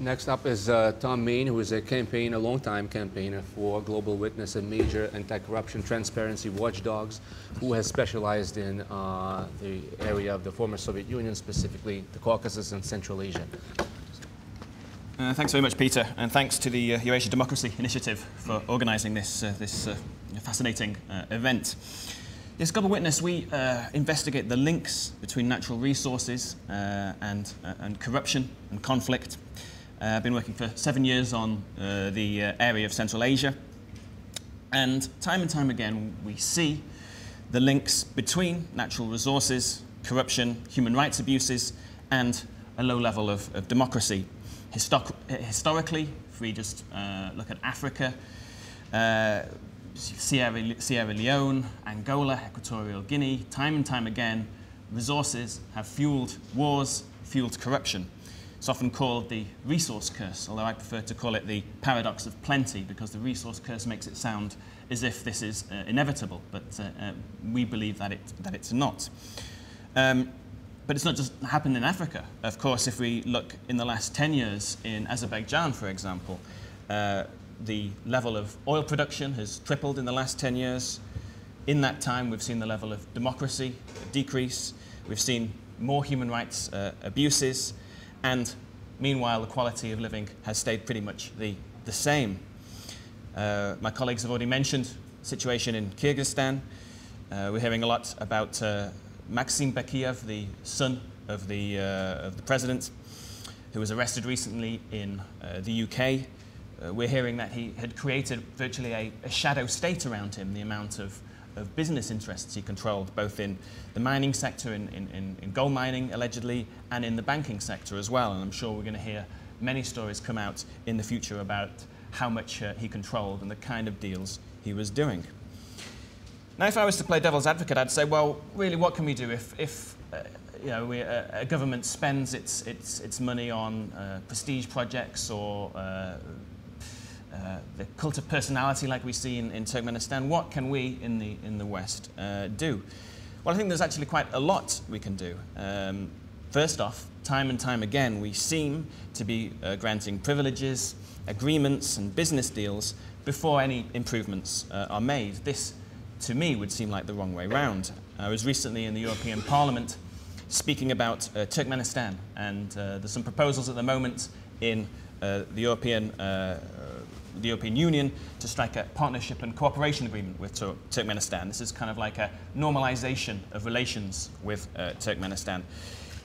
Next up is Tom Mayne, who is a long-time campaigner for Global Witness, a major anti-corruption transparency watchdogs, who has specialized in the area of the former Soviet Union, specifically the Caucasus and Central Asia. Thanks very much, Peter, and thanks to the Eurasia Democracy Initiative for organising this fascinating event. Yes, Global Witness, we investigate the links between natural resources and corruption and conflict. I've been working for 7 years on the area of Central Asia, and time again we see the links between natural resources, corruption, human rights abuses, and a low level of democracy. Historically, if we just look at Africa, Sierra Leone, Angola, Equatorial Guinea, time and time again, resources have fueled wars, fueled corruption. It's often called the resource curse, although I prefer to call it the paradox of plenty, because the resource curse makes it sound as if this is inevitable, but we believe that it's not. But it's not just happened in Africa. Of course, if we look in the last 10 years in Azerbaijan, for example, the level of oil production has tripled in the last 10 years. In that time, we've seen the level of democracy decrease. We've seen more human rights abuses. And meanwhile, the quality of living has stayed pretty much the same. My colleagues have already mentioned the situation in Kyrgyzstan. We're hearing a lot about Maxim Bekiev, the son of the president, who was arrested recently in the UK. We're hearing that he had created virtually a shadow state around him, the amount of business interests he controlled, both in the mining sector, in gold mining, allegedly, and in the banking sector as well. And I'm sure we're going to hear many stories come out in the future about how much he controlled and the kind of deals he was doing. Now, if I was to play devil's advocate, I'd say, well, really, what can we do if a government spends its money on prestige projects or the cult of personality like we see in Turkmenistan? What can we in the West do? Well, I think there's actually quite a lot we can do. First off, time and time again, we seem to be granting privileges, agreements and business deals before any improvements are made. This, to me, would seem like the wrong way round. I was recently in the European Parliament speaking about Turkmenistan, and there's some proposals at the moment in the European Union to strike a partnership and cooperation agreement with Turkmenistan. This is kind of like a normalization of relations with Turkmenistan.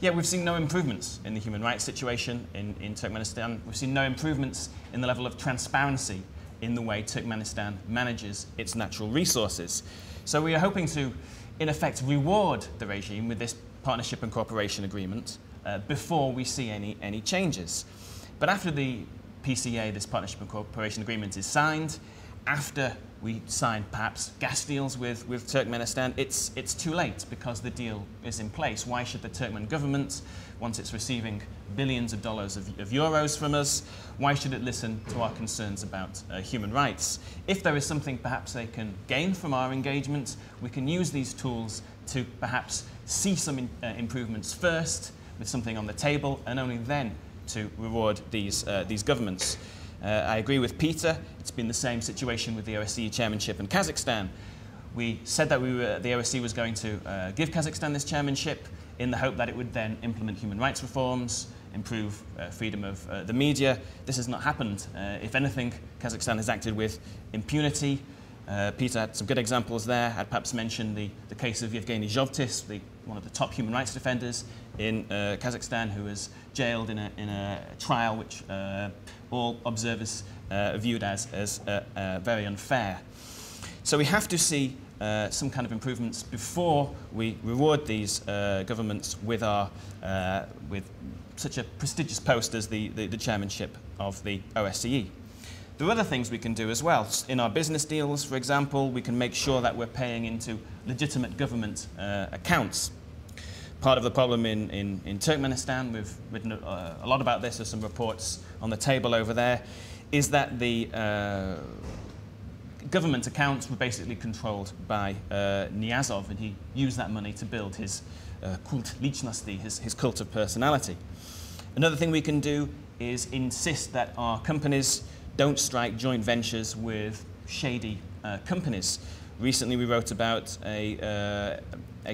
Yet we've seen no improvements in the human rights situation in Turkmenistan. We've seen no improvements in the level of transparency in the way Turkmenistan manages its natural resources. So we are hoping to, in effect, reward the regime with this partnership and cooperation agreement before we see any changes. But after the PCA, this Partnership and Cooperation Agreement, is signed, after we sign perhaps gas deals with Turkmenistan, it's too late because the deal is in place. Why should the Turkmen government, once it's receiving billions of dollars of euros from us, why should it listen to our concerns about human rights? If there is something perhaps they can gain from our engagement, we can use these tools to perhaps see some improvements first, with something on the table, and only then to reward these governments. I agree with Peter. It's been the same situation with the OSCE chairmanship in Kazakhstan. We said that the OSCE was going to give Kazakhstan this chairmanship in the hope that it would then implement human rights reforms, improve freedom of the media. This has not happened. If anything, Kazakhstan has acted with impunity. Peter had some good examples there. I'd perhaps mention the case of Yevgeny Zhovtis, one of the top human rights defenders in Kazakhstan, who was jailed in a trial which all observers viewed as very unfair. So we have to see some kind of improvements before we reward these governments with such a prestigious post as the chairmanship of the OSCE. There are other things we can do as well. In our business deals, for example, we can make sure that we're paying into legitimate government accounts. Part of the problem in Turkmenistan, we've written a lot about this, there's some reports on the table over there, is that the government accounts were basically controlled by Niyazov, and he used that money to build his kult lichnosti, his cult of personality. Another thing we can do is insist that our companies don't strike joint ventures with shady companies. Recently we wrote about a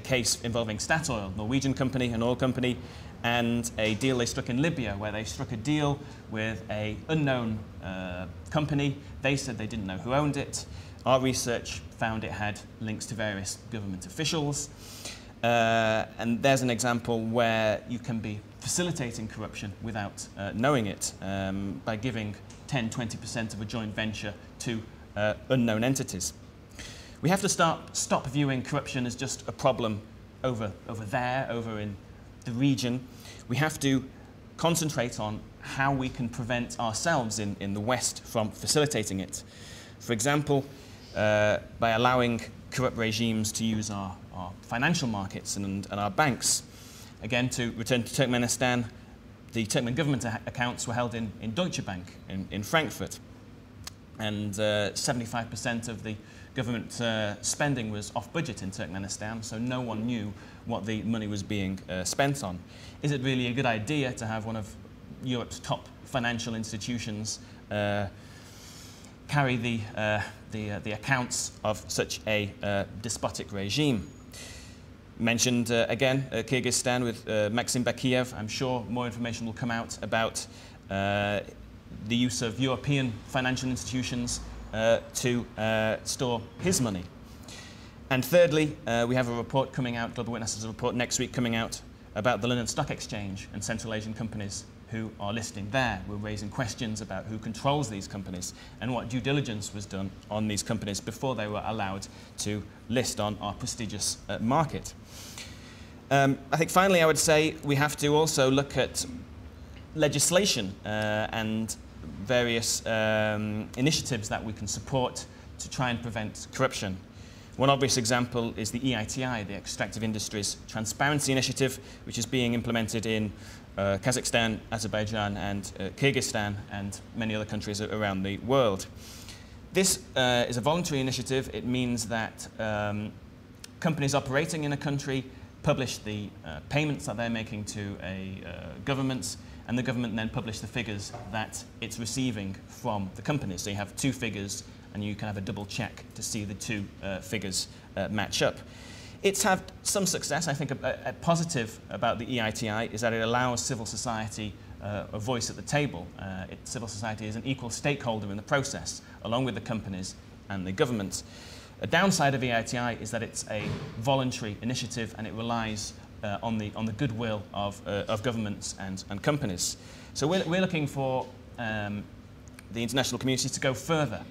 case involving Statoil, Norwegian company, an oil company, and a deal they struck in Libya, where they struck a deal with an unknown company. They said they didn't know who owned it. Our research found it had links to various government officials. And there's an example where you can be facilitating corruption without knowing it by giving 10–20% of a joint venture to unknown entities. We have to stop viewing corruption as just a problem over in the region. We have to concentrate on how we can prevent ourselves in the West from facilitating it. For example, by allowing corrupt regimes to use our financial markets and our banks. Again, to return to Turkmenistan, the Turkmen government accounts were held in Deutsche Bank in Frankfurt. And 75% of the government spending was off budget in Turkmenistan, so no one knew what the money was being spent on. Is it really a good idea to have one of Europe's top financial institutions carry the accounts of such a despotic regime? Mentioned again Kyrgyzstan with Maxim Bakiev. I'm sure more information will come out about the use of European financial institutions to store his money. And thirdly, we have a report coming out, Global Witness has a report next week coming out about the London Stock Exchange and Central Asian companies who are listing there. We're raising questions about who controls these companies and what due diligence was done on these companies before they were allowed to list on our prestigious market. I think finally I would say we have to also look at legislation and various initiatives that we can support to try and prevent corruption. One obvious example is the EITI, the Extractive Industries Transparency Initiative, which is being implemented in Kazakhstan, Azerbaijan and Kyrgyzstan and many other countries around the world. This is a voluntary initiative. It means that companies operating in a country publish the payments that they're making to a government, and the government then publish the figures that it's receiving from the company. So you have two figures, and you can have a double check to see the two figures match up. It's had some success. I think a positive about the EITI is that it allows civil society a voice at the table. Civil society is an equal stakeholder in the process, along with the companies and the government. A downside of EITI is that it's a voluntary initiative and it relies on the goodwill of governments and companies. So we're looking for the international community to go further.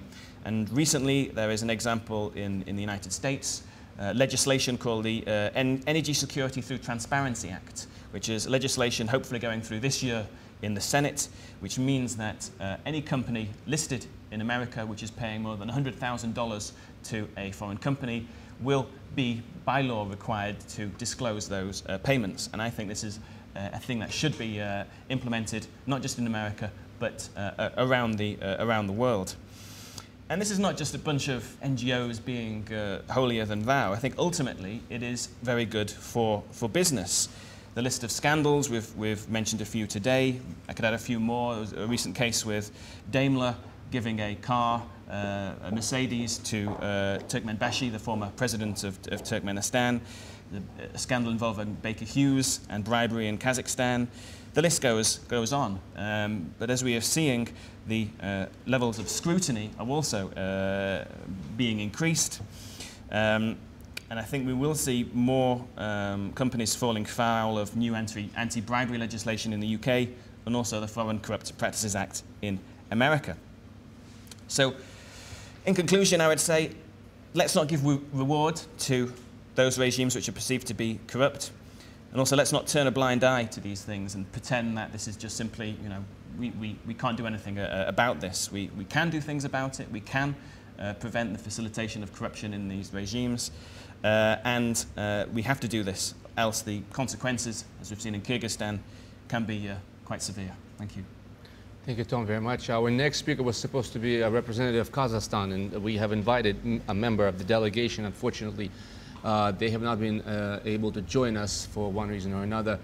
And recently there is an example in the United States, legislation called the Energy Security Through Transparency Act, which is legislation hopefully going through this year in the Senate, which means that any company listed in America which is paying more than $100,000 to a foreign company will be by law required to disclose those payments. And I think this is a thing that should be implemented not just in America but around the world. And this is not just a bunch of NGOs being holier than thou. I think ultimately it is very good for business. The list of scandals, we've mentioned a few today. I could add a few more. There was a recent case with Daimler giving a car, a Mercedes, to Turkmenbashi, the former president of Turkmenistan. A scandal involving Baker Hughes and bribery in Kazakhstan. The list goes on. But as we are seeing, the levels of scrutiny are also being increased. And I think we will see more companies falling foul of new anti-bribery legislation in the UK and also the Foreign Corrupt Practices Act in America. So, in conclusion, I would say, let's not give reward to those regimes which are perceived to be corrupt. And also, let's not turn a blind eye to these things and pretend that this is just simply, you know, we can't do anything about this. We can do things about it. We can prevent the facilitation of corruption in these regimes. And we have to do this, else the consequences, as we've seen in Kyrgyzstan, can be quite severe. Thank you. Thank you, Tom, very much. Our next speaker was supposed to be a representative of Kazakhstan, and we have invited a member of the delegation. Unfortunately, they have not been able to join us for one reason or another.